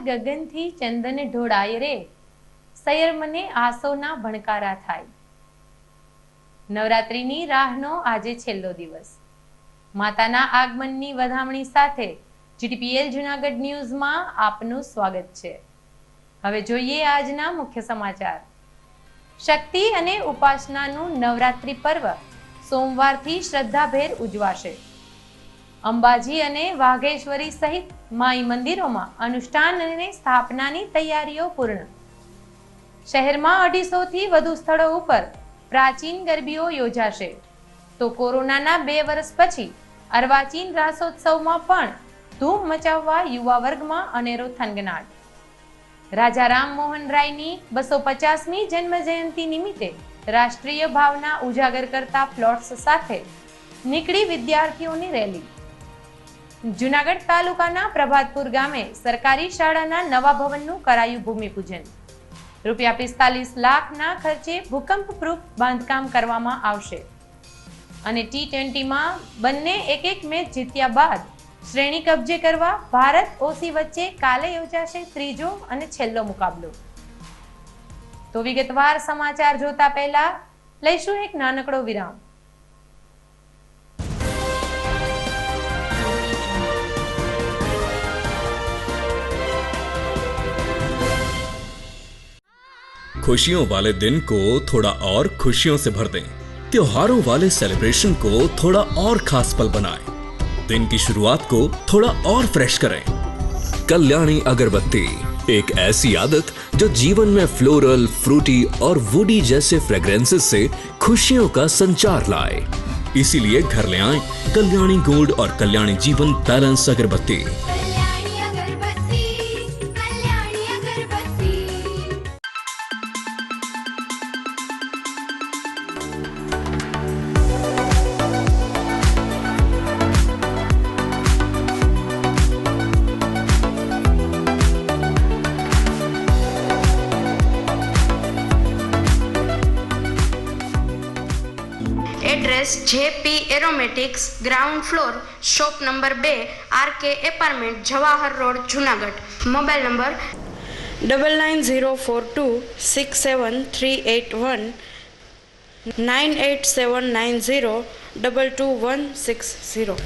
ગગનથી ચંદન ઢોળાય રે, સૈયર મને આસોના ભણકારા થાય। નવરાત્રિની રાહનો આજે છેલ્લો દિવસ। માતાના આગમનની વધામણી સાથે GTPL જૂનાગઢ ન્યૂઝમાં આપનું સ્વાગત છે। હવે જોઈએ આજના મુખ્ય સમાચાર। શક્તિ અને ઉપાસનાનું નવરાત્રિ પર્વ સોમવારથી શ્રદ્ધાભેર ઉજવાશે। અંબાજી અને વાઘેશ્વરી સહિત માઈ મંદિરોમાં અનુષ્ઠાન અને સ્થાપનાની તૈયારીઓ પૂર્ણ। શહેરમાં 250 થી વધુ સ્થળો ઉપર પ્રાચીન ગરબીઓ યોજાશે, તો કોરોનાના 2 વર્ષ પછી અર્વાચીન રાસોત્સવમાં પણ ધૂમ મચાવવા યુવા વર્ગમાં અનેરો થનગનાટ। રાજા રામમોહન રાયની 250મી જન્મ જયંતિ નિમિત્તે રાષ્ટ્રીય ભાવના ઉજાગર કરતા ફ્લોટ્સ સાથે નીકળી વિદ્યાર્થીઓની રેલી। જૂનાગઢ તાલુકાના પ્રભાતપુર ગામે સરકારી શાળાના નવા ભવનનું કરાયું ભૂમિપૂજન। ₹45 લાખના ખર્ચે ભૂકંપ પ્રૂફ બાંધકામ કરવામાં આવશે। અને T20માં બંને 1-1 મેચ જીત્યા બાદ શ્રેણી કબજે કરવા ભારત ઓસી વચ્ચે કાલે યોજાશે ત્રીજો અને છેલ્લો મુકાબલો। તો વિગતવાર સમાચાર જોતા પહેલા લઈશું એક નાનકડો વિરામ। खुशियों वाले दिन को थोड़ा और खुशियों से भर दें। त्योहारों वाले सेलिब्रेशन को थोड़ा और खास पल बनाएं। दिन की शुरुआत को थोड़ा और फ्रेश करें। कल्याणी अगरबत्ती, एक ऐसी आदत जो जीवन में फ्लोरल, फ्रूटी और वुडी जैसे फ्रेग्रेंसेस से खुशियों का संचार लाए। इसीलिए घर ले आएं कल्याणी गोल्ड और कल्याणी जीवन बैलेंस अगरबत्ती। Address JP aromatics, ground floor, shop number 2, RK apartment, Jawahar road, Junagadh. Mobile number 9904267381 9879022160।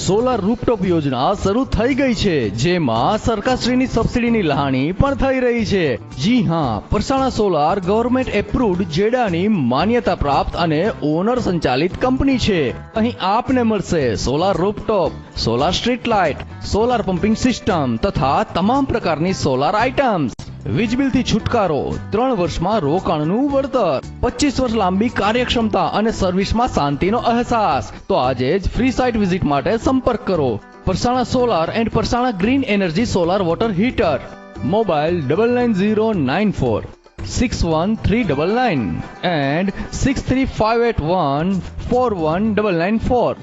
Solar rooftop યોજના શરૂ થઈ ગઈ છે, જેમાં સરકારશ્રીની સબસિડીની લહાણી પણ થઈ રહી છે। જી હા, પરસાણા સોલાર ગવર્મેન્ટ એપ્રુવ્ડ જેડાની માન્યતા પ્રાપ્ત અને ઓનર સંચાલિત કંપની છે। અહીં આપને મળશે solar rooftop, solar street light, solar pumping system તથા તમામ પ્રકારની સોલાર આઇટમ્સ। વીજ બિલથી છુટકારો, 3 વર્ષમાં રોકાણનું વળતર, 25 વર્ષ લાંબી કાર્યક્ષમતા અને સર્વિસમાં શાંતિનો અહેસાસ। તો આજે જ ફ્રી સાઇટ વિઝિટ માટે સંપર્ક કરો Parsana solar and Parsana green energy solar water heater. Mobile 990949 613999 and 63581 41994.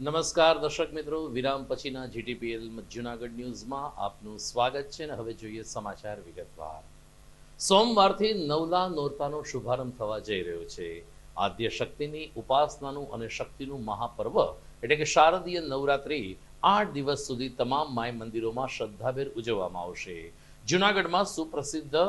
નમસ્કાર દર્શક મિત્રો, વિરામ પછીના જીટીપીએલ જૂનાગઢ ન્યૂઝમાં આપનું સ્વાગત છે અને હવે જોઈએ સમાચાર વિગતવાર. સોમવારથી નવલા નોરતાનો શુભારંભ થવા જઈ રહ્યો છે. આદ્ય શક્તિની ઉપાસનાનું અને શક્તિનું મહાપર્વ એટલે કે શારદીય નવરાત્રી 8 દિવસ સુધી તમામ માય મંદિરોમાં શ્રદ્ધાભેર ઉજવવામાં આવશે. જૂનાગઢમાં સુપ્રસિદ્ધ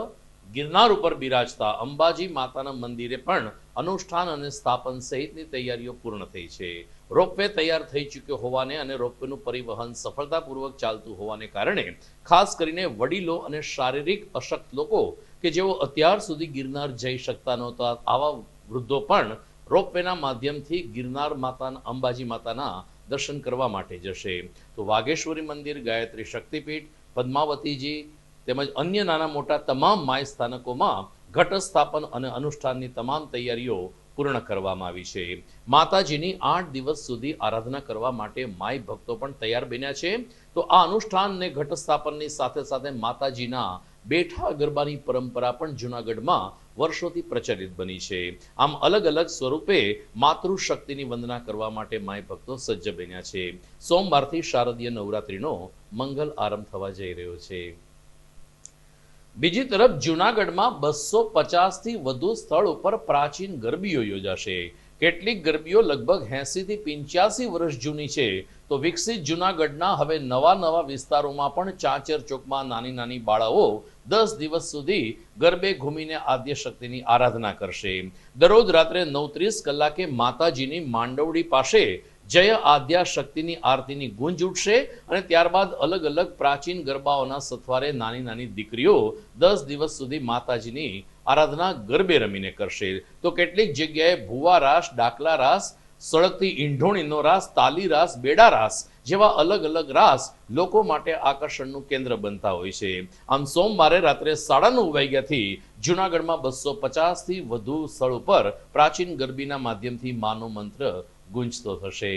ગિરનાર ઉપર બિરાજતા અંબાજી માતાના મંદિરે પણ અનુષ્ઠાન અને સ્થાપન સહિતની તૈયારીઓ પૂર્ણ થઈ છે. રોપવે તૈયાર થઈ ચૂક્યો હોવાને અને રોપવેનું પરિવહન સફળતાપૂર્વક ચાલતું હોવાને કારણે ખાસ કરીને વડીલો અને શારીરિક અશક્ત લોકો કે જેઓ અત્યાર સુધી ગિરનાર જઈ શકતા નહોતા, આવા વૃદ્ધો પણ રોપવેના માધ્યમથી ગિરનાર માતાના અંબાજી માતાના દર્શન કરવા માટે જશે. તો વાઘેશ્વરી મંદિર, ગાયત્રી શક્તિપીઠ, પદ્માવતીજી તેમજ અન્ય નાના મોટા તમામ માય સ્થાનકોમાં ઘટ સ્થાપન અને અનુષ્ઠાનની તમામ તૈયારીઓ પૂર્ણ કરવામાં આવી છે. માતાજીની 8 દિવસ સુધી આરાધના કરવા માટે માય ભક્તો પણ તૈયાર બન્યા છે. તો આ અનુષ્ઠાન અને ઘટ સ્થાપનની સાથે સાથે માતાજીના બેઠા ગરબાની પરંપરા પણ જૂનાગઢમાં વર્ષોથી પ્રચલિત બની છે. આમ અલગ અલગ સ્વરૂપે માતૃશક્તિની વંદના કરવા માટે માય ભક્તો સજ્જ બન્યા છે. સોમવારથી શારદીય નવરાત્રીનો મંગલ આરંભ થવા જઈ રહ્યો છે. બીજી તરફ જૂનાગઢમાં 250 થી વધુ સ્થળ ઉપર પ્રાચીન ગરબીઓ યોજાશે. કેટલીક ગરબીઓ લગભગ 80 થી 85 વર્ષ જૂની છે. તો વિકસિત જૂનાગઢના હવે નવા વિસ્તારોમાં પણ ચાંચર ચોકમાં નાની બાળાઓ 10 દિવસ સુધી ગરબે ઘૂમીને આદ્ય શક્તિની આરાધના કરશે. દરરોજ રાત્રે 9:30 કલાકે માતાજીની માંડવડી પાસે જય આદ્યા શક્તિની આરતીની ગુંજ ઉઠશે અને ત્યારબાદ અલગ અલગ પ્રાચીન ગરબાઓના સથવારે નાની દીકરીઓ 10 દિવસ સુધી માતાજીની આરાધના ગરબે રમીને કરશે. તો કેટલીક જગ્યાએ ભુવા રાસ, ડાકલા રાસ, સળગતી ઈંઢોણીનો રાસ, તાલી રાસ, બેડા રાસ જેવા અલગ અલગ રાસ લોકો માટે આકર્ષણનું કેન્દ્ર બનતા હોય છે. આમ સોમવારે રાત્રે 9:30 વાગ્યાથી જૂનાગઢમાં 250 થી વધુ સ્થળ ઉપર પ્રાચીન ગરબીના માધ્યમથી માનો મંત્ર ગુંજતો થશે.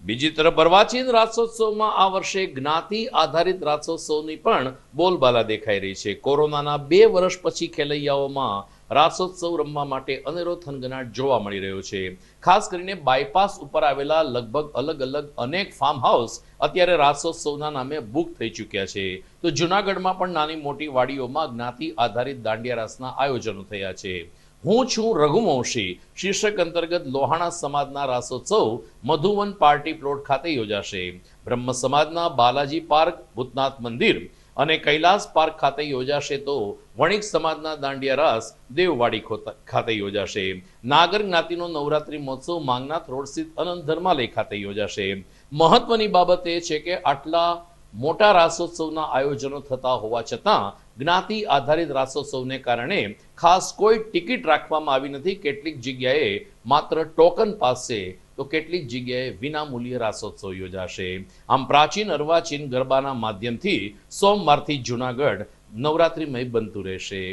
બીજી તરફ અર્વાચીન રાસોત્સવમાં આ વર્ષે જ્ઞાતિ આધારિત રાસોત્સવની પણ બોલબાલા દેખાઈ રહી છે. કોરોનાના 2 વર્ષ પછી ખેલૈયાઓમાં રાસોત્સવ રમવા માટે અનેરો થનગનાટ જોવા મળી રહ્યો છે. ખાસ કરીને બાયપાસ ઉપર આવેલા લગભગ અલગ અનેક ફાર્મ હાઉસ અત્યારે રાસોત્સવના નામે બુક થઈ ચૂક્યા છે. તો જૂનાગઢમાં પણ નાની મોટી વાડીઓમાં જ્ઞાતિ આધારિત દાંડિયા રાસના આયોજનો થયા છે. હું છું રઘુવંશી શીર્ષક અંતર્ગત લોહાણા સમાજના રાસોત્સવ મધુવન પાર્ટી પ્લોટ ખાતે યોજાશે. બ્રહ્મ સમાજના બાલાજી પાર્ક, ભૂતનાથ મંદિર અને કૈલાસ પાર્ક ખાતે યોજાશે. તો વણિક સમાજના દાંડિયા રાસ દેવવાડી ખાતે યોજાશે. નાગર જ્ઞાતિનો નવરાત્રી મહોત્સવ માંગનાથ રોડ સ્થિત અનંત ધર્માલય ખાતે યોજાશે. મહત્વની બાબત એ છે કે આટલા મોટા રાસોત્સવના આયોજનો થતા હોવા છતાં જ્ઞાતિ આધારિત રાસોત્સવને કારણે ખાસ કોઈ ટિકિટ રાખવામાં આવી નથી. કેટલીક જગ્યાએ માત્ર ટોકન પાસ છે, તો કેટલીક જગ્યાએ વિનામૂલ્યે રાસોત્સવ યોજાશે. આમ પ્રાચીન અર્વાચીન ગરબાના માધ્યમથી સોમવારથી જૂનાગઢ નવરાત્રિમય બનતું રહેશે.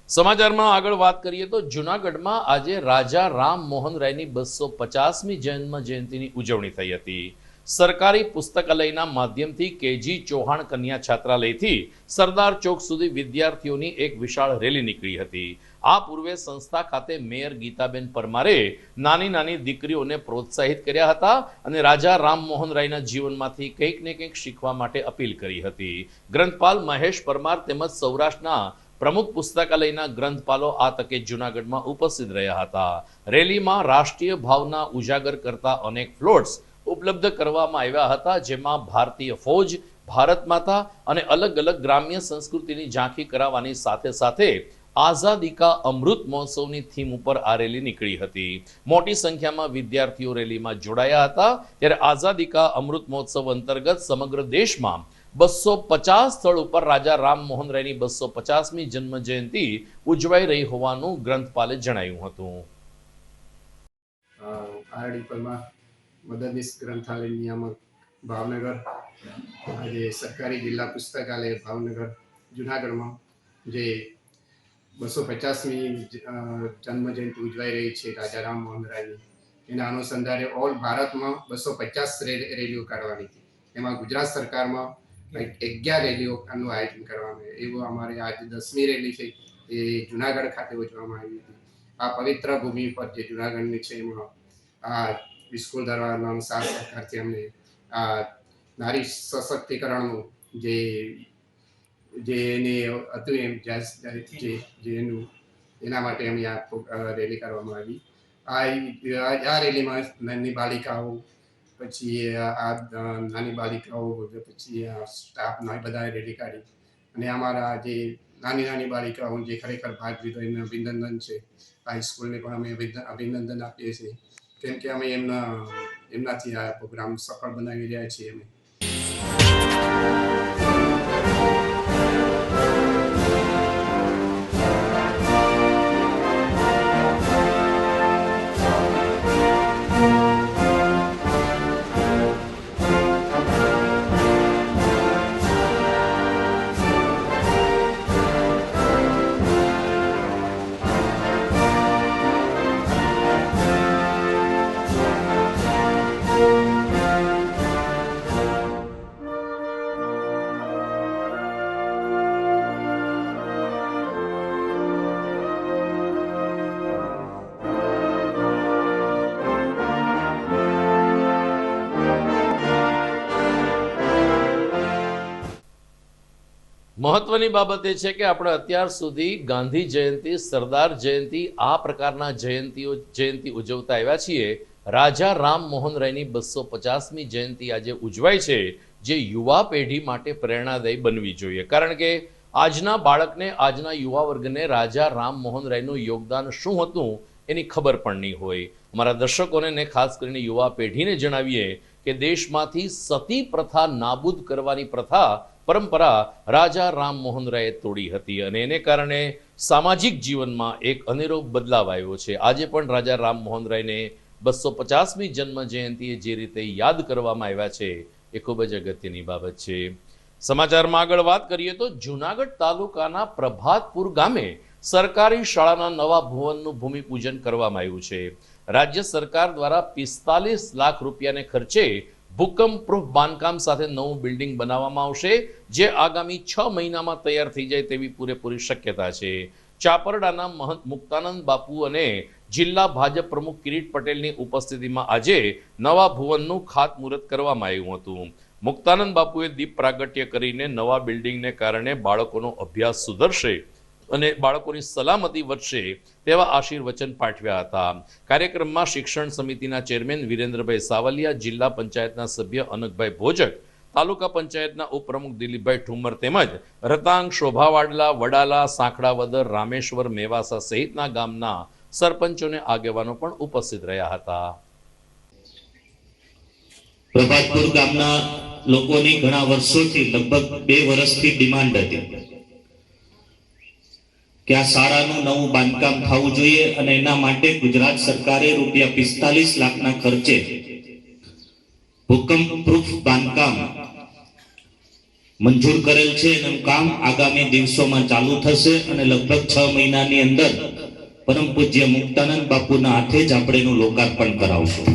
સમાચારમાં આગળ વાત કરીએ તો જૂનાગઢમાં આજે રાજા રામ મોહન રાયની 250મી જન્મ જયંતિની ઉજવણી થઈ હતી. સરકારી પુસ્તકાલયના માધ્યમથી કેજી ચૌહાણ કન્યા છાત્રાલયથી સરદાર ચોક સુધી વિદ્યાર્થીઓની એક વિશાળ રેલી નીકળી હતી. આ પૂર્વે સંસ્થા ખાતે મેયર ગીતાબેન પરમારે નાની દીકરીઓને પ્રોત્સાહિત કર્યા હતા અને રાજા રામમોહન રાયના જીવનમાંથી કંઈક ને કંઈક શીખવા માટે અપીલ કરી હતી. ગ્રંથપાલ મહેશ પરમાર તેમજ સૌરાષ્ટ્રના પ્રમુખ પુસ્તકાલયના ગ્રંથપાલો આ તકે જૂનાગઢમાં ઉપસ્થિત રહ્યા હતા. રેલીમાં રાષ્ટ્રીય ભાવના ઉજાગર કરતા અનેક ફ્લોટ્સ ઉપલબ્ધ કરવામાં આવ્યા હતા, જેમાં ભારતીય ફૌજ, ભારત માતા અને અલગ અલગ ગ્રામ્ય સંસ્કૃતિની ઝાંખી કરાવવાની સાથે સાથે આઝાદી કા અમૃત મહોત્સવની થીમ ઉપર આ રેલી નીકળી હતી. મોટી સંખ્યામાં વિદ્યાર્થીઓ રેલીમાં જોડાયા હતા. ત્યારે આઝાદી કા અમૃત મહોત્સવ અંતર્ગત સમગ્ર દેશમાં 250 સ્થળ ઉપર રાજા રામમોહન રાયની 250મી જન્મ જયંતિ ઉજવાઈ રહી હોવાનું ગ્રંથપાલે જણાવ્યું હતું. આરડી પરમાર, મદદનીશ ગ્રંથાલય નિયામક ભાવનગર. આજે સરકારી જિલ્લા પુસ્તકાલય ભાવનગર જુનાગઢમાં જે 250મી જન્મ જયંતિ ઉજવાઈ રહી છે રાજા રામમોહન રાયની, એના અનુસંધાને ઓલ ભારતમાં 250 રેલીઓ કાઢવાની હતી. એમાં ગુજરાત સરકારમાં 11 રેલીઓનું આયોજન કરવામાં આવ્યું. એવું અમારે આજે 10મી રેલી છે એ જુનાગઢ ખાતે યોજવામાં આવી હતી. આ પવિત્ર ભૂમિ પર જે જુનાગઢની છે એમાં આ વિસ્કુલ દરબારનો સાથ સહકારથી અમને આ નારી સશક્તિકરણનું જે એને હતું એમ જે એનું એના માટે અમે આ રેલી કરવામાં આવી. આ રેલીમાં નાની બાલિકાઓ, પછી આ નાની બાલિકાઓ, પછી આ સ્ટાફના બધા રેલી કાઢી અને અમારા જે નાની બાલિકાઓ જે ખરેખર ભાગ લીધો એમને અભિનંદન છે. આ સ્કૂલને પણ અમે અભિનંદન આપીએ છીએ, કેમ કે અમે એમનાથી આ પ્રોગ્રામ સફળ બનાવી રહ્યા છીએ. અમે મહત્વની બાબત એ છે કે આપણે અત્યાર સુધી ગાંધી જયંતિ, સરદાર જયંતિ આ પ્રકારના જયંતિ ઉજવતા આવ્યા છીએ. રાજા રામમોહન રાયની 250મી જયંતિ આજે ઉજવાય છે, જે યુવા પેઢી માટે પ્રેરણાદાયી બનવી જોઈએ. કારણ કે આજના બાળકને, આજના યુવા વર્ગને રાજા રામમોહન રાયનું યોગદાન શું હતું એની ખબર પણ નહીં હોય. અમારા દર્શકોને ને ખાસ કરીને યુવા પેઢીને જણાવીએ કે દેશમાંથી સતી પ્રથા નાબૂદ કરવાની પરંપરા રાજા રામમોહન રાયે તોડી હતી અને એને કારણે સામાજિક જીવનમાં એક અનેરો બદલાવ આવ્યો છે. આજે પણ રાજા રામમોહન રાયને 250મી જન્મ જયંતિએ જે રીતે યાદ કરવામાં આવ્યા છે એ ખૂબ જ અગત્યની બાબત છે. સમાચારમાં આગળ વાત કરીએ તો જૂનાગઢ તાલુકાના પ્રભાતપુર ગામે સરકારી શાળાના નવા ભવનનું ભૂમિપૂજન કરવામાં આવ્યું છે. રાજ્ય સરકાર દ્વારા 45 લાખ રૂપિયાને ખર્ચે ભૂકંપ પ્રૂફ બાંધકામ સાથે નવું બિલ્ડિંગ બનાવવામાં આવશે, જે આગામી 6 મહિનામાં તૈયાર થઈ જાય તેવી પૂરેપૂરી શક્યતા છે. ચાપરડાના મહંત મુક્તાનંદ બાપુ અને જિલ્લા ભાજપ પ્રમુખ કિરીટ પટેલની ઉપસ્થિતિમાં આજે નવા ભવનનું ખાતમુહૂર્ત કરવામાં આવ્યું હતું. મુક્તાનંદ બાપુએ દીપ પ્રાગટ્ય કરીને નવા બિલ્ડિંગને કારણે બાળકોનો અભ્યાસ સુધરશે અને બાળકોની સલામતી વધશે તેવા આશીર્વચન પાઠવ્યા હતા. કાર્યક્રમમાં શિક્ષણ સમિતિના ચેરમેન વિરેન્દ્રભાઈ સાવલિયા, જિલ્લા પંચાયતના સભ્ય અનકભાઈ ભોજક, તાલુકા પંચાયતના ઉપપ્રમુખ દિલીપભાઈ ઠુમર તેમજ રતાંગ, શોભાવાડલા, વડાલા, સાંખડાવદર, રામેશ્વર, મેવાસા સહિતના ગામના સરપંચોને આગેવાનો પણ ઉપસ્થિત રહ્યા હતા. પ્રભાતપુર ગામના લોકોની ઘણા વર્ષોથી, લગભગ 2 વર્ષથી ડિમાન્ડ હતી કે આ શાળાનું નવું બાંધકામ થવું જોઈએ અને એના માટે ગુજરાત સરકારે રૂપિયા 45 લાખના ખર્ચે ભૂકંપ પ્રૂફ બાંધકામ મંજૂર કરેલ છે. એનું કામ આગામી દિવસોમાં ચાલુ થશે અને લગભગ 6 મહિનાની અંદર પરમ પૂજ્ય મુક્તાનંદ બાપુના હાથે જ આપણે એનું લોકાર્પણ કરાવશું.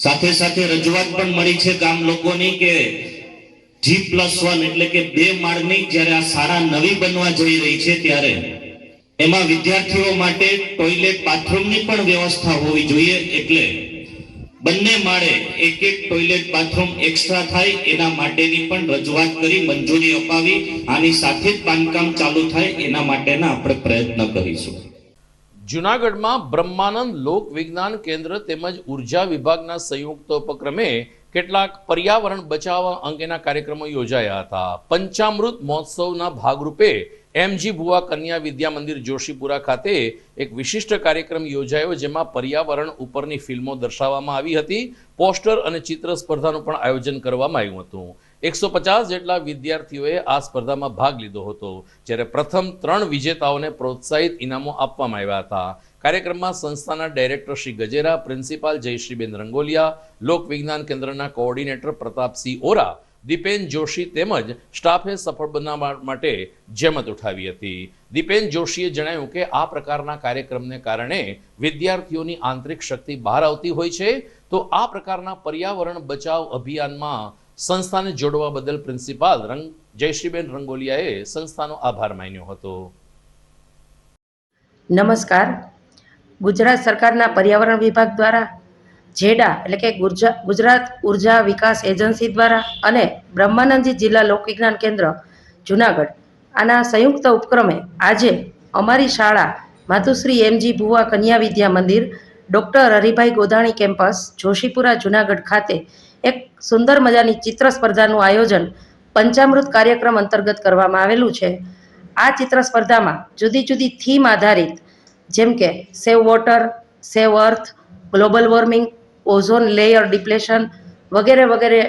સાથે સાથે રજૂઆત પણ મળી છે ગામ લોકોની કે G+1 એટલે કે 2 માળની જ્યારે આ શાળા નવી બનવા જઈ રહી છે ત્યારે એમાં વિદ્યાર્થીઓ માટે ટોયલેટ બાથરૂમની પણ વ્યવસ્થા હોવી જોઈએ, એટલે બંને માળે એક ટોયલેટ બાથરૂમ એક્સ્ટ્રા થાય એના માટેની પણ રજૂઆત કરી મંજૂરી અપાવી. આની સાથે જ બાંધકામ ચાલુ થાય એના માટેના આપણે પ્રયત્ન કરીશું. જૂનાગઢમાં બ્રહ્માનંદ લોક વિજ્ઞાન કેન્દ્ર તેમજ ઉર્જા વિભાગના સંયુક્ત ઉપક્રમે કેટલાક પર્યાવરણ બચાવવા અંગેના કાર્યક્રમો યોજાયા હતા. પંચામૃત મહોત્સવના ભાગરૂપે એમજી ભુવા કન્યા વિદ્યા મંદિર જોશીપુરા ખાતે એક વિશિષ્ટ કાર્યક્રમ યોજાયો, જેમાં પર્યાવરણ ઉપરની ફિલ્મો દર્શાવવામાં આવી હતી. પોસ્ટર અને ચિત્ર સ્પર્ધાનું પણ આયોજન કરવામાં આવ્યું હતું. 150 જેટલા વિદ્યાર્થીઓએ આ સ્પર્ધામાં ભાગ લીધો હતો, જ્યારે પ્રથમ 3 વિજેતાઓને પ્રોત્સાહિત ઇનામો આપવામાં આવ્યા હતા. કાર્યક્રમમાં સંસ્થાના ડાયરેક્ટર શ્રી ગજેરા, પ્રિન્સિપાલ જયશ્રીબેન રંગોલિયા, લોક વિજ્ઞાન કેન્દ્રના કોઓર્ડિનેટર પ્રતાપસિંહ ઓરા, દીપેન જોશી તેમજ સ્ટાફે સફળ બનાવવા માટે જહેમત ઉઠાવી હતી. દીપેન જોશીએ જણાવ્યું કે આ પ્રકારના કાર્યક્રમને કારણે વિદ્યાર્થીઓની આંતરિક શક્તિ બહાર આવતી હોય છે, તો આ પ્રકારના પર્યાવરણ બચાવ અભિયાનમાં સંસ્થાને જોડવા બદલ પ્રિન્સિપાલ જયશ્રીબેન રંગોલિયાએ સંસ્થાનો આભાર માન્યો હતો. નમસ્કાર. ગુજરાત સરકારના પર્યાવરણ વિભાગ દ્વારા જેડા એટલે કે ગુજરાત ઉર્જા વિકાસ એજન્સી દ્વારા અને બ્રહ્માનંદજી જિલ્લા લોકવિજ્ઞાન કેન્દ્ર જુનાગઢ આના સંયુક્ત ઉપક્રમે આજે અમારી શાળા માતુશ્રી એમજી ભુવા કન્યા વિદ્યા મંદિર ડૉક્ટર હરિભાઈ ગોધાણી કેમ્પસ જોશીપુરા જુનાગઢ ખાતે એક સુંદર મજાની ચિત્ર સ્પર્ધાનું આયોજન પંચામૃત કાર્યક્રમ અંતર્ગત કરવામાં આવેલું છે. આ ચિત્ર સ્પર્ધામાં જુદી જુદી થીમ આધારિત જેમ કે save water, save earth, global warming, ozone layer depletion વગેરે વગેરે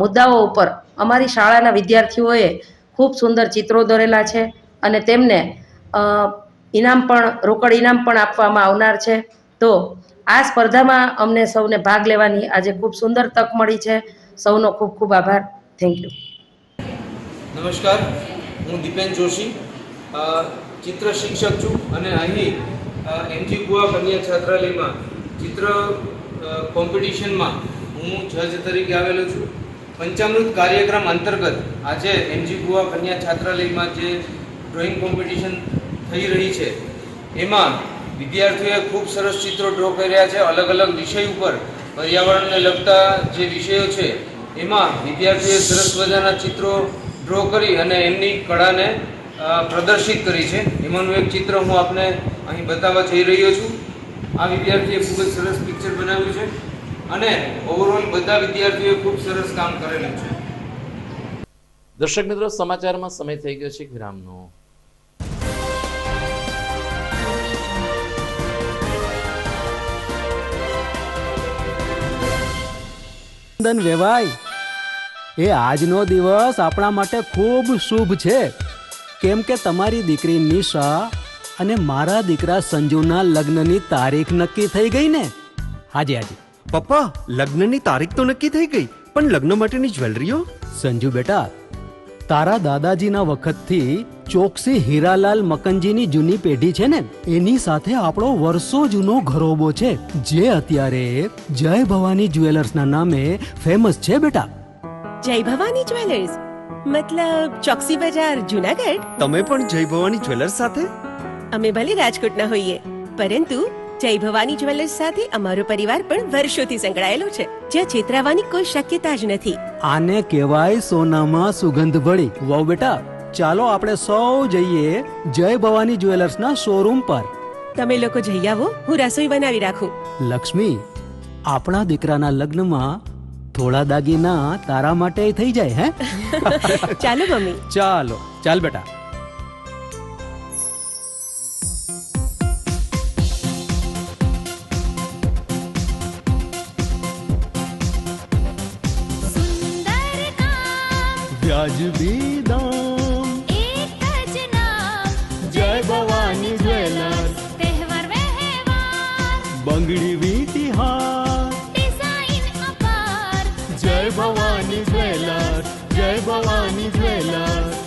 મુદ્દાઓ ઉપર અમારી શાળાના વિદ્યાર્થીઓએ ખૂબ સુંદર ચિત્રો દોરેલા છે અને તેમને રોકડ ઇનામ પણ આપવામાં આવનાર છે. તો આ સ્પર્ધામાં અમને સૌને ભાગ લેવાની આજે ખૂબ સુંદર તક મળી છે. સૌનો ખૂબ ખૂબ આભાર. Thank you. નમસ્કાર, હું દીપેન જોશી ચિત્ર શિક્ષક છું અને અહીં એમજી ભુવા કન્યા છાત્રાલયમાં ચિત્ર કોમ્પિટિશનમાં હું જજ તરીકે આવેલો છું. પંચામૃત કાર્યક્રમ અંતર્ગત આજે એમજી ભુવા કન્યા છાત્રાલયમાં જે ડ્રોઈંગ કોમ્પિટિશન થઈ રહી છે એમાં વિદ્યાર્થીઓએ ખૂબ સરસ ચિત્રો ડ્રો કર્યા છે. અલગ અલગ વિષય ઉપર પર્યાવરણને લગતા જે વિષયો છે એમાં વિદ્યાર્થીઓએ સરસ મજાના ચિત્રો ડ્રો કરી અને એમની કળાને પ્રદર્શિત કરી છે. એમાંનું એક ચિત્ર હું આપને અહીં બતાવવા જઈ રહ્યો છું. આ વિદ્યાર્થીએ ખૂબ જ સરસ પિક્ચર બનાવ્યું છે અને ઓવરઓલ બધા વિદ્યાર્થીઓએ ખૂબ સરસ કામ કરેલું છે. દર્શક મિત્રો, સમાચારમાં સમય થઈ ગયો છે વિરામનો. વેવાય એ આજનો દિવસ આપણા માટે ખૂબ શુભ છે, કેમ કે તમારી દીકરી નિશા અને મારા દીકરા સંજુના લગ્નની તારીખ નક્કી થઈ ગઈ ને. હાજી. પપ્પા, લગ્નની તારીખ તો નક્કી થઈ ગઈ, પણ લગ્ન માટેની જ્વેલરીઓ? સંજુ બેટા, તારા દાદાજીના વખતથી ચોકસી હીરાલાલ મકનજીની જૂની પેઢી છે ને, એની સાથે આપણો વર્ષો જૂનો ઘરોબો છે, જે અત્યારે જય ભવાની જ્વેલર્સના નામે ફેમસ છે બેટા. જય ભવાની જ્વેલર્સ મતલબ ચોકસી બજાર જુનાગઢ? તમે પણ જય ભવાની જ્વેલર્સ સાથે? અમે ભલે રાજકોટના હોઈએ, પરંતુ જય ભવાની જ્વેલર્સ સાથે અમારો પરિવાર પણ વર્ષોથી સંકળાયેલો છે, જ્યાં છેતરાવાની કોઈ શક્યતા જ નથી. આને કહેવાય સોનામાં સુગંધ ભળી. વાવ બેટા, ચાલો આપણે સૌ જઈએ જય ભવાની જ્વેલર્સના શોરૂમ પર. તમે લોકો જઈ આવો, હું રસોઈ બનાવી રાખું. લક્ષ્મી, આપણા દીકરાના લગ્નમાં થોડા દાગીના તારા માટે થઈ જાય. હે ચાલો મમ્મી. ચાલ બેટા. વ્યાજબી દામ, એક જ નામ, જય ભવાની જ્વેલર્સ. તહેવાર વ્યવહાર, બંગડી વીટી હાર, ડિઝાઇન અપાર, જય ભવાની જ્વેલર્સ, જય ભવાની જ્વેલર્સ.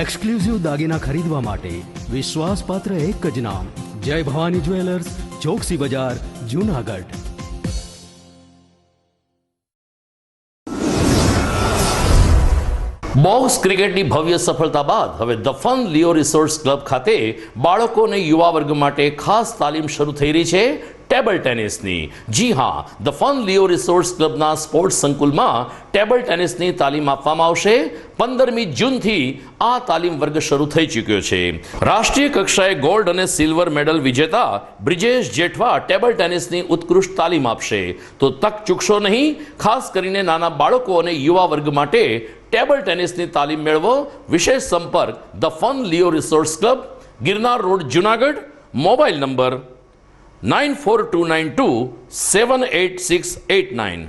એક્સક્લુઝિવ દાગીના ખરીદવા માટે વિશ્વાસપાત્ર એક જ નામ, જય ભવાની જ્વેલર્સ, ચોકસી બજાર, જુનાગઢ. બોક્સ ક્રિકેટની ભવ્ય સફળતા બાદ હવે the fun Leo resorts club ખાતે બાળકો અને યુવા વર્ગ માટે ખાસ તાલીમ શરૂ થઈ રહી છે ટેબલ ટેનિસની. જી હા, ધ ફન લિયો રિસોર્ટ્સ ક્લબના સ્પોર્ટ્સ સંકુલમાં ટેબલ ટેનિસની તાલીમ આપવામાં આવશે. 15મી જૂનથી આ તાલીમ વર્ગ શરૂ થઈ ચૂક્યો છે. રાષ્ટ્રીય કક્ષાએ ગોલ્ડ અને સિલ્વર મેડલ વિજેતા બ્રિજેશ જેઠવા ટેબલ ટેનિસની ઉત્કૃષ્ટ તાલીમ આપશે. તો તક ચૂકશો નહીં. ખાસ કરીને નાના બાળકો અને યુવા વર્ગ માટે ટેબલ ટેનિસની તાલીમ મેળવો. વિશેષ સંપર્ક the fun Leo resorts club, Girnar road, Junagadh. Mobile number 9429278689.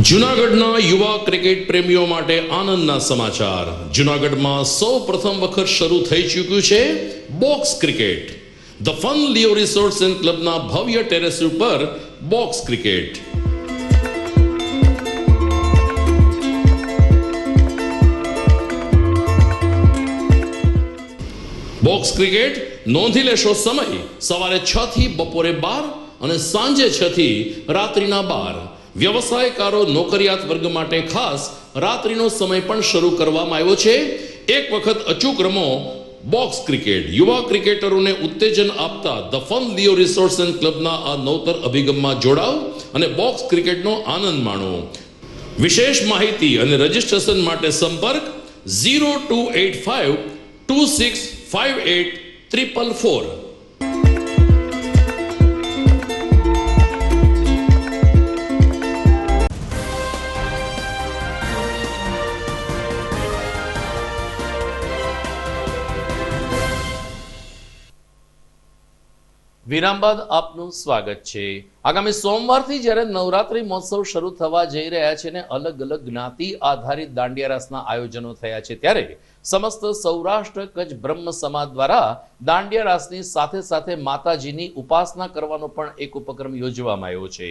જૂનાગઢના યુવા ક્રિકેટ પ્રેમીઓ માટે આનંદના સમાચાર. જૂનાગઢમાં સૌ પ્રથમ વખત શરૂ થઈ ચૂક્યું છે box cricket. The fun Leo resorts and ક્લબના ભવ્ય ટેરેસ ઉપર બોક્સ ક્રિકેટ. બોક્સ ક્રિકેટ નોંધી લેશો સમય સવારે 6 થી બપોરે 12 અને સાંજે 6 થી રાત્રિના 12. વ્યવસાયકારો, નોકરિયાત વર્ગ માટે ખાસ રાત્રિનો સમય પણ શરૂ કરવામાં આવ્યો છે. એક વખત અચૂક રમો બોક્સ ક્રિકેટ. યુવા ક્રિકેટરોને ઉત્તેજન આપતા the fun Leo resorts and ક્લબના આ નવતર અભિગમમાં જોડાઓ અને બોક્સ ક્રિકેટનો આનંદ માણો. વિશેષ માહિતી અને રજીસ્ટ્રેશન માટે સંપર્ક 0285 2658 444. વિરામ બાદ આપનું સ્વાગત છે. આગામી સોમવારથી જ્યારે નવરાત્રી મહોત્સવ શરૂ થવા જઈ રહ્યા છે ને અલગ અલગ જ્ઞાતિ આધારિત દાંડિયા રાસના આયોજનો થયા છે, ત્યારે સમસ્ત સૌરાષ્ટ્ર કચ્છ બ્રહ્મ સમાજ દ્વારા દાંડિયા રાસની સાથે સાથે માતાજીની ઉપાસના કરવાનો પણ એક ઉપક્રમ યોજવામાં આવ્યો છે.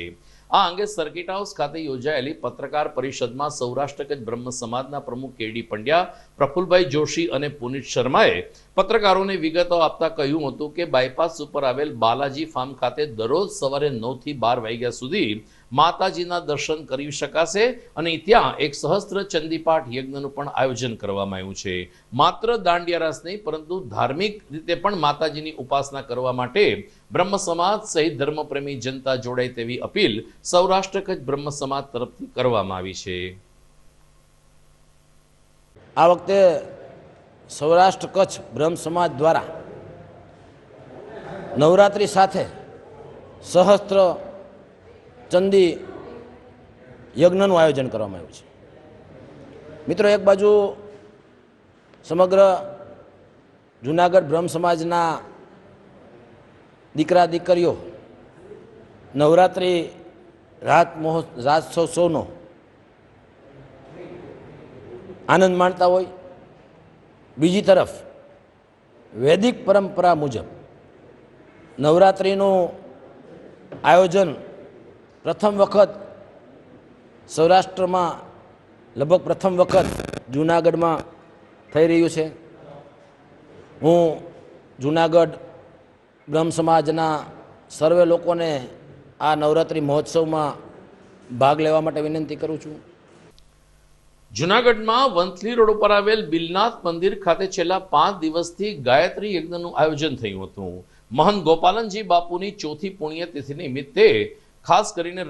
આ અંગે સર્કિટ હાઉસ ખાતે યોજાયેલી પત્રકાર પરિષદમાં સૌરાષ્ટ્ર કચ્છ બ્રહ્મ સમાજના પ્રમુખ કેડી પંડ્યા, પ્રફુલભાઈ જોશી અને પુનિત શર્માએ પત્રકારોને વિગતો આપતા કહ્યું હતું કે બાયપાસ ઉપર આવેલ બાલાજી ફાર્મ ખાતે દરરોજ સવારે 9 થી 12 વાગ્યા સુધી માતાજીના દર્શન કરી શકાશે અને ત્યાં એક સહસ્ત્ર ચંદીપાઠ યજ્ઞનું પણ આયોજન કરવામાં આવ્યું છે. માત્ર દાંડિયા રાસ નહીં પરંતુ ધાર્મિક રીતે પણ માતાજીની ઉપાસના કરવા માટે બ્રહ્મ સમાજ સહિત ધર્મપ્રેમી જનતા જોડાય તેવી અપીલ સૌરાષ્ટ્ર કચ્છ બ્રહ્મ સમાજ તરફથી કરવામાં આવી છે. આ વખતે સૌરાષ્ટ્ર કચ્છ બ્રહ્મ સમાજ દ્વારા નવરાત્રિ સાથે સહસ્ત્ર ચંદી યજ્ઞનું આયોજન કરવામાં આવ્યું છે. મિત્રો, એક બાજુ સમગ્ર જૂનાગઢ બ્રહ્મ સમાજના દીકરા દીકરીઓ નવરાત્રિ રાતોત્સવનો આનંદ માણતા હોય, બીજી તરફ વૈદિક પરંપરા મુજબ નવરાત્રિનું આયોજન પ્રથમ વખત સૌરાષ્ટ્રમાં લગભગ પ્રથમ વખત જૂનાગઢમાં થઈ રહ્યું છે. હું જૂનાગઢ બ્રહ્મ સમાજના સર્વે લોકોને આ નવરાત્રિ મહોત્સવમાં ભાગ લેવા માટે વિનંતી કરું છું. જૂનાગઢમાં વંથલી રોડ ઉપર આવેલ બિલનાથ મંદિર ખાતે છેલ્લા 5 દિવસથી ગાયત્રી યજ્ઞનું આયોજન થયું હતું. મહંત ગોપાલનજી બાપુની ચોથી પુણ્યતિથિ નિમિત્તે ખાસ કરીને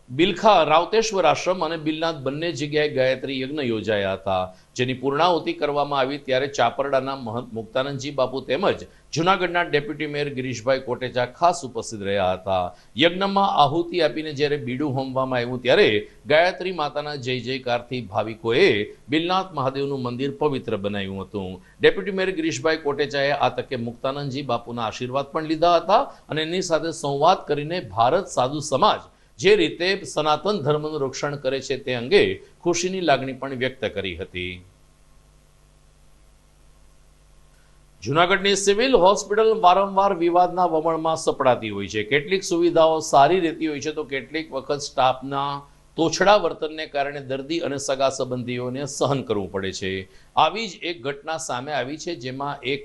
બિલખા રાવતેશ્વર આશ્રમ અને બિલનાથ બંને જગ્યાએ ગાયત્રી યજ્ઞ યોજાયા હતા, જેની પૂર્ણાહુતિ કરવામાં આવી. ત્યારે ચાપરડાના મહંત મુક્તાનંદજી બાપુ તેમજ જૂનાગઢના ડેપ્યુટી મેયર ગિરીશભાઈ કોટેચા ખાસ ઉપસ્થિત રહ્યા હતા. યજ્ઞમાં આહુતિ આપીને જ્યારે બીડું હોમવામાં આવ્યું ત્યારે ગાયત્રી માતાના જય જયકારથી ભાવિકોએ બિલનાથ મહાદેવનું મંદિર પવિત્ર બનાવ્યું હતું. ડેપ્યુટી મેયર ગિરીશભાઈ કોટેચાએ આ તકે મુક્તાનંદજી બાપુના આશીર્વાદ પણ લીધા હતા અને એની સાથે સંવાદ કરીને ભારત સાધુ સમાજ જે રીતે સનાતન ધર્મનું રક્ષણ કરે છે તે અંગે ખુશીની લાગણી પણ વ્યક્ત કરી હતી. જૂનાગઢની સિવિલ હોસ્પિટલ વારંવાર વિવાદના વમળમાં સપડાતી હોય છે. કેટલીક સુવિધાઓ સારી રહેતી હોય છે તો કેટલીક વખત સ્ટાફના તોછડા વર્તનને કારણે દર્દી અને સગા સંબંધીઓને સહન કરવું પડે છે. આવી જ એક ઘટના સામે આવી છે, જેમાં એક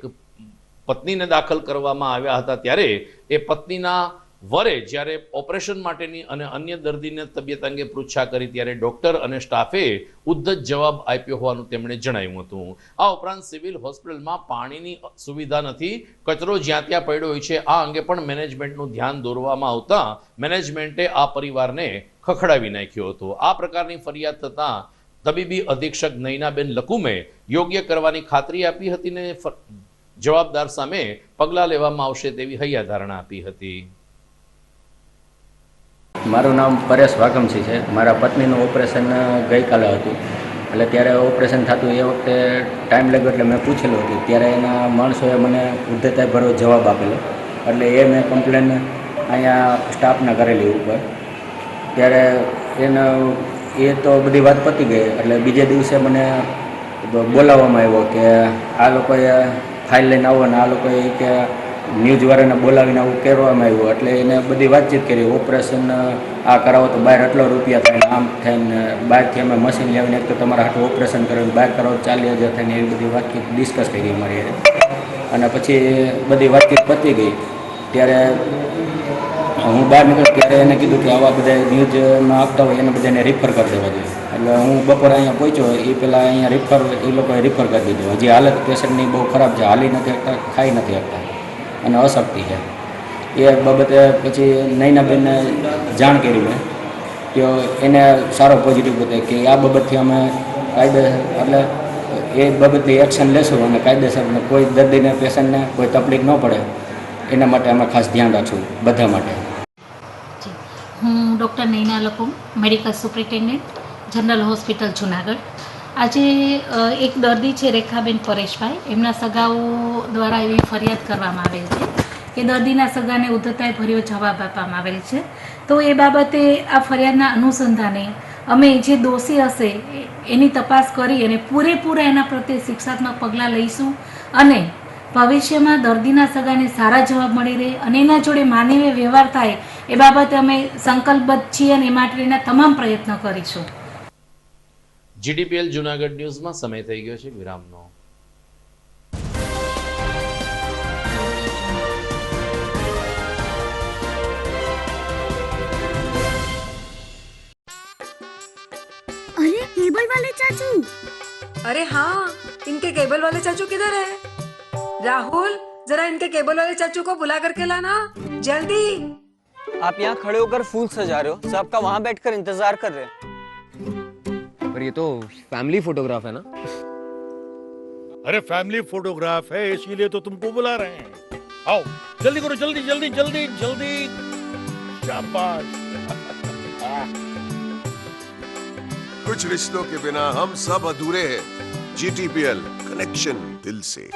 પત્નીને દાખલ કરવામાં આવ્યા હતા ત્યારે એ પત્નીના વરે જ્યારે ઓપરેશન માટેની અને અન્ય દર્દીને તબિયત અંગે પૃચ્છા કરી ત્યારે ડોક્ટર અને સ્ટાફે ઉદ્ધત જવાબ આપ્યો હોવાનું તેમણે જણાવ્યું હતું. આ ઉપરાંત સિવિલ હોસ્પિટલમાં પાણીની સુવિધા નથી, કચરો જ્યાં ત્યાં પડ્યો હોય છે. આ અંગે પણ મેનેજમેન્ટનું ધ્યાન દોરવામાં આવતા મેનેજમેન્ટે આ પરિવારને ખખડાવી નાખ્યો હતો. આ પ્રકારની ફરિયાદ થતાં તબીબી અધિક્ષક નૈનાબેન લકુમે યોગ્ય કરવાની ખાતરી આપી હતી ને જવાબદાર સામે પગલાં લેવામાં આવશે તેવી હૈયાધારણા આપી હતી. મારું નામ પરેશ વાઘમસી છે. મારા પત્નીનું ઓપરેશન ગઈકાલે હતું, એટલે ત્યારે ઓપરેશન થતું એ વખતે ટાઈમ લાગ્યો એટલે મેં પૂછેલું હતું. ત્યારે એના માણસોએ મને ઉદ્ધતાઈ ભરો જવાબ આપેલો, એટલે એ મેં કમ્પ્લેન અહીંયા સ્ટાફને કરેલી ઉપર. ત્યારે એ તો બધી વાત પતી ગઈ. એટલે બીજે દિવસે મને બોલાવવામાં આવ્યો કે આ લોકોએ ફાઇલ લઈને આવો ને આ લોકોએ કે ન્યૂઝવાળાને બોલાવીને આવું કહેવામાં આવ્યું. એટલે એને બધી વાતચીત કરી, ઓપરેશન આ કરાવો તો બહાર આટલો રૂપિયા થાય, આમ થઈને બહારથી અમે મશીન લાવીને એક તો તમારા હાથું ઓપરેશન કરીને બહાર કરાવો 40,000 થાય ને એવી બધી વાતચીત ડિસ્કસ કરી અમારી અને પછી બધી વાતચીત પતી ગઈ. ત્યારે હું બહાર નીકળ્યો ત્યારે એને કીધું કે આવા બધા ન્યૂઝમાં આપતા હોય એને બધાને રિફર કરી દેવા જોઈએ. એટલે હું બપોરે અહીંયા પહોંચ્યો એ પહેલાં અહીંયા એ લોકોએ રિફર કરી દીધું. હજી હાલત પેશન્ટની બહુ ખરાબ છે, હાલી નથી શકતા, ખાઈ નથી શકતા અને અશક્તિ છે. એ બાબતે પછી નૈનાબેનને જાણ કરી મેં કે એને સારો પોઝિટિવ બતાવ્યો કે આ બાબતથી અમે કાયદેસર એટલે એ બાબતની એક્શન લેશું અને કાયદેસર કોઈ દર્દીને પેશન્ટને કોઈ તકલીફ ન પડે એના માટે અમે ખાસ ધ્યાન રાખશું બધા માટે. હું doctor Naina Lakum, medical superintendent, general hospital Junagadh. આજે એક દર્દી છે રેખાબેન પરેશભાઈ, એમના સગાઓ દ્વારા એવી ફરિયાદ કરવામાં આવેલ છે કે દર્દીના સગાને ઉદ્ધતાઈ ભર્યો જવાબ આપવામાં આવેલ છે. તો એ બાબતે આ ફરિયાદના અનુસંધાને અમે જે દોષી હશે એની તપાસ કરી અને પૂરેપૂરા એના પ્રત્યે શિક્ષાત્મક પગલાં લઈશું અને ભવિષ્યમાં દર્દીના સગાને સારા જવાબ મળી રહે અને એના જોડે માનવીય વ્યવહાર થાય એ બાબતે અમે સંકલ્પબદ્ધ છીએ અને એ માટેના તમામ પ્રયત્નો કરીશું. જીડીપીએલ જૂનાગઢ ન્યૂઝમાં સમય થઈ ગયો છે વિરામનો. केबल वाले चाचू? अरे हाँ, इनके केबल वाले चाचू किधर है? राहुल, जरा इनके केबल वाले चाचू को बुला करके लाना, जल्दी। आप यहाँ खड़े होकर फूल सजा रहे हो, सबका वहाँ बैठकर इंतजार कर रहे हैं। पर ये तो फैमिली फोटोग्राफ है ना? अरे फैमिली फोटोग्राफ है, इसीलिए तो तुमको बुला रहे हैं। आओ जल्दी करो, जल्दी जल्दी जल्दी जल्दी। शाबाश। कुछ रिश्तों के बिना हम सब अधूरे हैं। GTPL, कनेक्शन दिल से।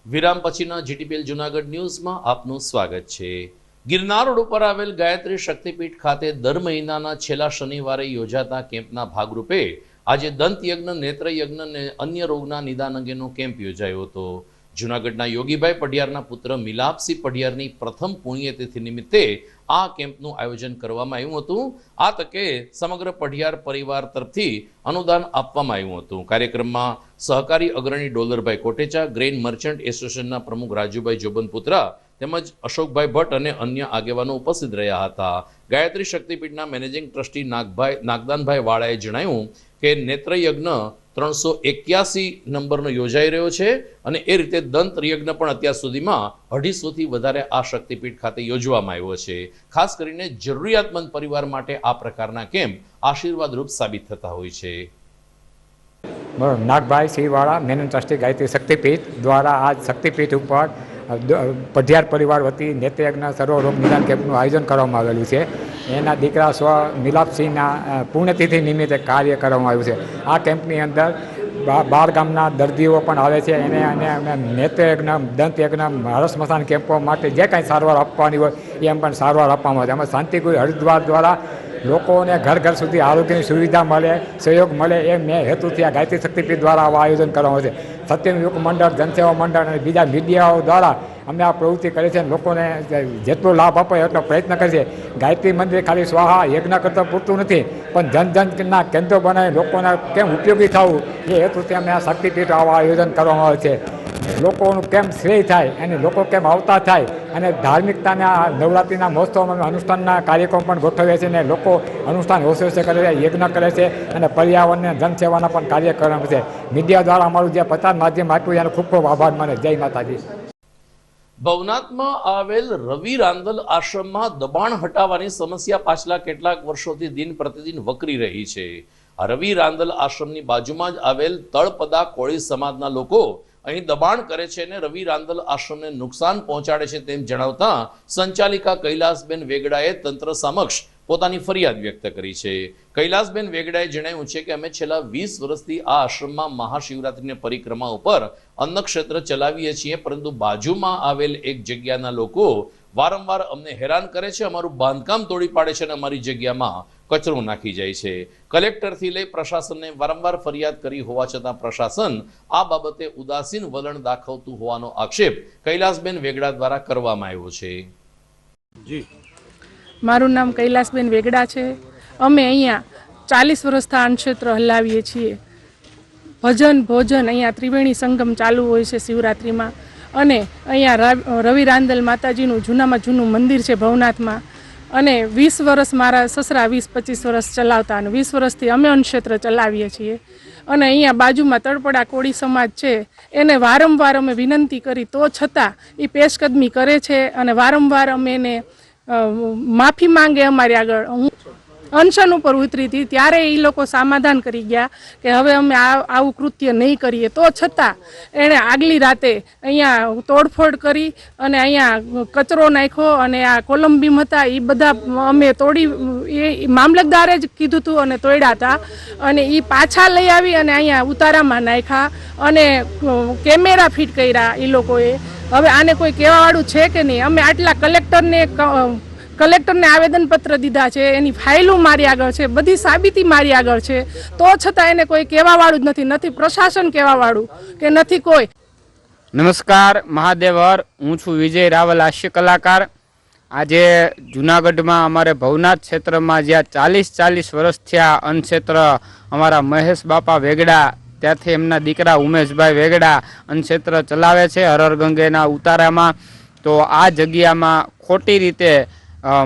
વિરામ પછીના GTPL જુનાગઢ ન્યૂઝમાં આપનું સ્વાગત છે. ગિરનાર રોડ ઉપર આવેલ ગાયત્રી શક્તિપીઠ ખાતે દર મહિનાના છેલ્લા શનિવારે યોજાતા કેમ્પના ભાગરૂપે આજે દંતયજ્ઞ, નેત્રયજ્ઞ અને અન્ય રોગના નિદાન અંગેનો કેમ્પ યોજાયો હતો. જુનાગઢના યોગીભાઈ પઢિયારના પુત્ર મિલાપસિંહ પઢિયારની પ્રથમ પુણ્યતિથિ નિમિત્તે આ કેમ્પનું આયોજન કરવામાં આવ્યું હતું. આ તકે સમગ્ર પઢિયાર પરિવાર તરફથી અનુદાન આપવામાં આવ્યું હતું. કાર્યક્રમમાં સહકારી અગ્રણી ડોલરભાઈ કોટેચા, ગ્રેઇન મર્ચન્ટ એસોસિએશનના પ્રમુખ રાજુભાઈ જોબનપુત્રા તેમજ અશોકભાઈ ભટ્ટ અને અન્ય આગેવાનો ઉપસ્થિત રહ્યા હતા. ગાયત્રી શક્તિપીઠના મેનેજિંગ ટ્રસ્ટી નાગદાનભાઈ વાળાએ જણાવ્યું કે નેત્રયજ્ઞ 381 નંબરનો યોજાઈ રહ્યો છે અને એ રીતે દંતયજ્ઞ પણ અત્યાર સુધીમાં 250થી વધારે આ શક્તિપીઠ ખાતે યોજવામાં આવ્યો છે. ખાસ કરીને જરૂરિયાતમંદ પરિવાર માટે આ પ્રકારના કેમ્પ આશીર્વાદરૂપ સાબિત થતા હોય છે. નાગભાઈ સિંહવાળા, મેનેજિંગ ટ્રસ્ટી ગાયત્રી શક્તિપીઠ દ્વારા આજ શક્તિપીઠ ઉપર પઢિયાર પરિવાર વતી નેત્રયજ્ઞ સર્વરોગ નિદાન કેમ્પનું આયોજન કરવામાં આવેલું છે. એના દીકરા સ્વ મિલાપસિંહના પુણ્યતિથિ નિમિત્તે કાર્ય કરવામાં આવ્યું છે. આ કેમ્પની અંદર 12 ગામના દર્દીઓ પણ આવે છે. એને નેત્રયજ્ઞ, દંતયજ્ઞ, હરસ સ્મશાન કેમ્પો માટે જે કાંઈ સારવાર આપવાની હોય એમ પણ સારવાર આપવામાં આવે છે. એમાં શાંતિકુંજ હરિદ્વાર દ્વારા લોકોને ઘર ઘર સુધી આરોગ્યની સુવિધા મળે, સહયોગ મળે એ મેં હેતુથી આ ગાયત્રી શક્તિપીઠ દ્વારા આવા આયોજન કરવામાં આવે છે. સત્યનું યુગ મંડળ, જનસેવા મંડળ અને બીજા મીડિયાઓ દ્વારા અમે આ પ્રવૃત્તિ કરી છે. લોકોને જેટલો લાભ આપે એટલો પ્રયત્ન કરે છે. ગાયત્રી મંદિર ખાલી સ્વાહા યજ્ઞ કરતાં પૂરતું નથી, પણ જનજનના કેન્દ્રો બનાવી લોકોને કેમ ઉપયોગી થવું એ હેતુથી અમે આ શક્તિપીઠ આવા આયોજન કરવામાં આવે છે. લોકોનું કેમ શ્રેય થાય અને લોકો કેમ આવતા થાય અને ધાર્મિકતાના નવરાત્રિના મહોત્સવમાં અમે અનુષ્ઠાનના કાર્યક્રમ પણ ગોઠવીએ છીએ અને લોકો અનુષ્ઠાન હોશે કરે છે, યજ્ઞ કરે છે અને પર્યાવરણને જનસેવાના પણ કાર્યક્રમ છે. મીડિયા દ્વારા અમારું જે પ્રચાર માધ્યમ આપ્યું એનો ખૂબ ખૂબ આભાર માને. જય માતાજી. ભવનાથમાં આવેલ રવિ રાંદલ આશ્રમમાં દબાણ હટાવવાની સમસ્યા પાછલા કેટલાક વર્ષોથી દિન પ્રતિદિન વકરી રહી છે. આ રવિ રાંદલ આશ્રમની બાજુમાં જ આવેલ તળપદા કોળી સમાજના લોકો અહીં દબાણ કરે છે અને રવિ રાંદલ આશ્રમને નુકસાન પહોંચાડે છે તેમ જણાવતા સંચાલિકા કૈલાસબેન વેગડાએ તંત્ર સમક્ષ પોતાની ફરિયાદ વ્યક્ત કરી છે. કૈલાસબેન વેગડાએ જણાવ્યું છે કે અમે છેલ્લા 20 વર્ષથી આ આશ્રમમાં મહાશિવરાત્રિની પરિક્રમા ઉપર અન્નક્ષેત્ર ચલાવીએ છીએ, પરંતુ બાજુમાં આવેલ એક જગ્યાના લોકો વારંવાર અમને હેરાન કરે છે, અમારું બાંધકામ તોડી પાડે છે અને અમારી જગ્યામાં કચરો નાખી જાય છે. કલેક્ટરથી લઈ પ્રશાસનને વારંવાર ફરિયાદ કરી હોવા છતાં પ્રશાસન આ બાબતે ઉદાસીન વલણ દાખવતું હોવાનો આક્ષેપ કૈલાસબેન વેગડા દ્વારા કરવામાં આવ્યો છે. મારું નામ કૈલાસબેન વેગડા છે. અમે અહીંયા 40 વર્ષથી આ ક્ષેત્ર હલાવીએ છીએ. ભજન ભોજન અહીંયા ત્રિવેણી સંગમ ચાલુ હોય છે શિવરાત્રિમાં. અને અહીંયા રવિ રાંદલ માતાજીનું જૂનામાં જૂનું મંદિર છે ભવનાથમાં. અને 20 વર્ષ મારા સસરા 20-25 વર્ષ ચલાવતા અને 20 વર્ષથી અમે અન્નક્ષેત્ર ચલાવીએ છીએ. અને અહીંયા બાજુમાં તળપડા કોળી સમાજ છે, એને વારંવાર અમે વિનંતી કરી તો છતાં એ પેશકદમી કરે છે અને વારંવાર અમે એને માફી માંગે અમારી આગળ. હું અનશન ઉપર ઉતરી હતી ત્યારે એ લોકો સમાધાન કરી ગયા કે હવે અમે આવું કૃત્ય નહીં કરીએ. તો છતાં એણે આગલી રાતે અહીંયા તોડફોડ કરી અને અહીંયા કચરો નાખ્યો અને આ કોલમ હતા એ બધા અમે તોડી, એ મામલતદારે જ કીધું હતું અને તોડ્યા હતા. અને એ પાછા લઈ આવી અને અહીંયા ઉતારામાં નાખ્યા અને કેમેરા ફિટ કર્યા એ લોકોએ. હવે આને કોઈ કહેવાવાળું છે કે નહીં? અમે આટલા કલેક્ટરને આવેદનપત્ર દીધા છે, એની ફાઇલો મારી આગળ છે, બધી સાબિતી મારી આગળ છે, તો છતાં એને કોઈ કહેવાવાળું જ નથી. નથી પ્રશાસન કહેવાવાળું કે નથી કોઈ. નમસ્કાર મહાદેવર, હું છું વિજય રાવલ, હાસ્ય કલાકાર. આજે જૂનાગઢમાં અમારે ભવનાથ ક્ષેત્રમાં જ્યાં 40 વર્ષ થયા અન્નક્ષેત્ર અમારા મહેશ બાપા વેગડા, ત્યાંથી એમના દીકરા ઉમેશભાઈ વેગડા અન્નક્ષેત્ર ચલાવે છે હરર ગંગેના ઉતારામાં. તો આ જગ્યામાં ખોટી રીતે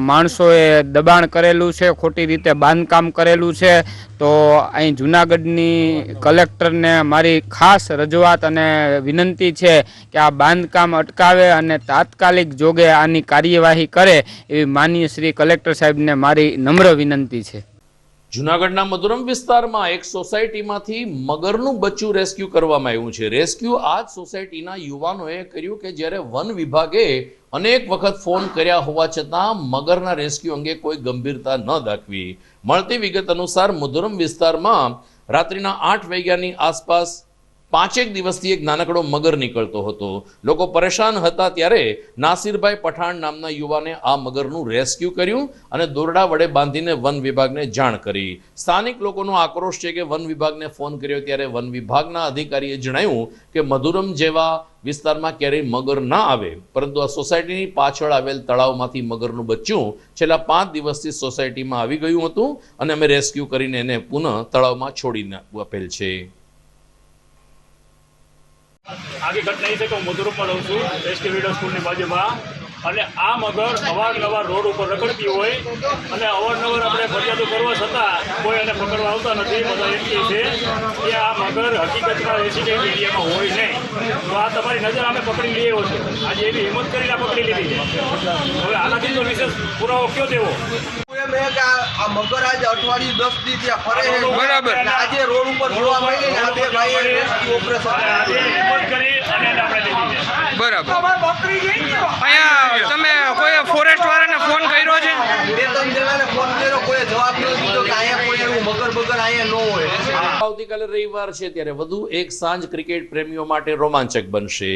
માણસોએ દબાણ કરેલું છે, ખોટી રીતે બાંધકામ કરેલું છે. તો અહીં જૂનાગઢની કલેક્ટરને મારી ખાસ રજૂઆત અને વિનંતી છે કે આ બાંધકામ અટકાવે અને તાત્કાલિક જોગે આની કાર્યવાહી કરે એવી માનનીય શ્રી કલેક્ટર સાહેબને મારી નમ્ર વિનંતી છે. જૂનાગઢના મધુરમ વિસ્તારમાં એક સોસાયટીમાંથી મગરનું બચ્ચું રેસ્ક્યુ કરવામાં આવ્યું છે. રેસ્ક્યુ આ જ સોસાયટીના યુવાનોએ કર્યું કે જ્યારે વન વિભાગે અનેક વખત ફોન કર્યા હોવા છતાં મગરના રેસ્ક્યુ અંગે કોઈ ગંભીરતા ન દાખવી. મળતી વિગત અનુસાર મધુરમ વિસ્તારમાં રાત્રિના 8 વાગ્યાની આસપાસ 5 દિવસથી એક નાનકડો મગર નીકળતો હતો. લોકો પરેશાન હતા ત્યારે નાસિરભાઈ પઠાણ નામના યુવાને આ મગરનું રેસ્ક્યુ કર્યું અને દોરડા વડે બાંધીને વન વિભાગને જાણ કરી. સ્થાનિક લોકોનો આક્રોશ છે કે વન વિભાગને ફોન કર્યો ત્યારે વન વિભાગના અધિકારીએ જણાવ્યું કે મધુરમ જેવા વિસ્તારમાં ક્યારેય મગર ના આવે, પરંતુ આ સોસાયટીની પાછળ આવેલ તળાવમાંથી મગરનું બચ્ચું છેલ્લા 5 દિવસથી સોસાયટીમાં આવી ગયું હતું અને અમે રેસ્ક્યુ કરીને એને પુનઃ તળાવમાં છોડી આપેલ છે. આગે ઘટના એ છે કે હું મધુરમમાં રહું છું, એસટી મિડલ સ્કૂલની બાજુમાં. અને આ મગર અવારનવાર રોડ ઉપર રખડતી હોય અને અવારનવાર આપણે ફરિયાદો કરવા છતાં કોઈ એને પકડવા આવતા નથી. બધા એમ કહે છે કે આ મગર હકીકતમાં રેસિડેન્ટ એરિયામાં હોય નહીં. તો આ તમારી નજર અમે પકડી લઈ આવ્યો છું. આજે એવી હિંમત કરીને પકડી લીધી છે. હવે આનાથી તો વિશેષ પુરાવો કયો દેવો? આ મગર આજે અઠવાડિયું 10 દી ત્યાં ફરે છે, બરાબર. આજે રોડ ઉપર જોવા મળી ને આ બે ભાઈએ રેસ્ક્યુ ઓપરેશન કરી અને આપણે લીધી છે, બરાબર. અહીંયા તમે કોઈ ફોરેસ્ટ વાળાને ફોન કર્યો છે? 2-3 જણાને ફોન કર્યો, કોઈ જવાબ ન દીધો કે અહીંયા કોઈ એવું મગર અહીંયા ન હોય. આવતીકાલે રવિવાર છે ત્યારે વધુ એક સાંજ ક્રિકેટ પ્રેમીઓ માટે રોમાંચક બનશે.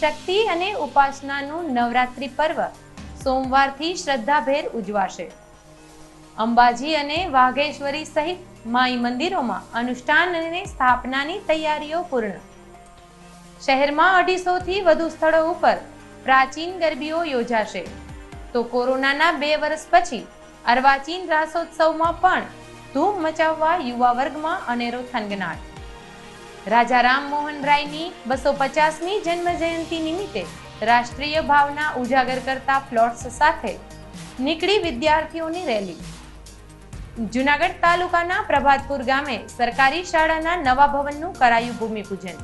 શક્તિ અને ઉપાસનાનું નવરાત્રિ પર્વ સોમવારથી શ્રદ્ધાભેર ઉજવાશે. અંબાજી અને વાઘેશ્વરી સહિત માઈ મંદિરોમાં અનુષ્ઠાન અને સ્થાપનાની તૈયારીઓ પૂર્ણ. શહેરમાં 250 થી વધુ સ્થળો ઉપર પ્રાચીન ગરબીઓ યોજાશે. તો કોરોનાના 2 વર્ષ પછી અર્વાચીન રાસોત્સવમાં પણ ધૂમ મચાવવા યુવા વર્ગમાં અનેરો થનગનાટ. રાજા રામ મોહન રાયની 250મી જન્મ જયંતિ નિમિત્તે રાષ્ટ્રીય ભાવના ઉજાગર કરતા ફ્લોટ્સ સાથે નીકળી વિદ્યાર્થીઓની રેલી. જૂનાગઢ તાલુકાના પ્રભાતપુર ગામે સરકારી શાળાના નવા ભવનનું કરાયું ભૂમિપૂજન.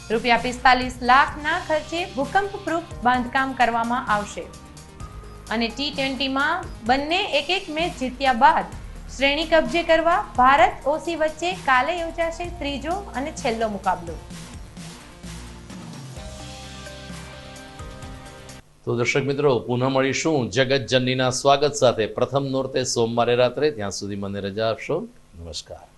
₹45 લાખના ખર્ચે ભૂકંપ પ્રૂફ બાંધકામ કરવામાં આવશે. અને T20માં બંને 1-1 મેચ જીત્યા બાદ શ્રેણી કબજે કરવા ભારત ઓસી વચ્ચે કાલે યોજાશે ત્રીજો અને છેલ્લો મુકાબલો. તો દર્શક મિત્રો, પુનઃ મળીશું જગત જનનીના સ્વાગત સાથે પ્રથમ નોરતે સોમવારે રાત્રે. ત્યાં સુધી મને રજા આપશો. નમસ્કાર.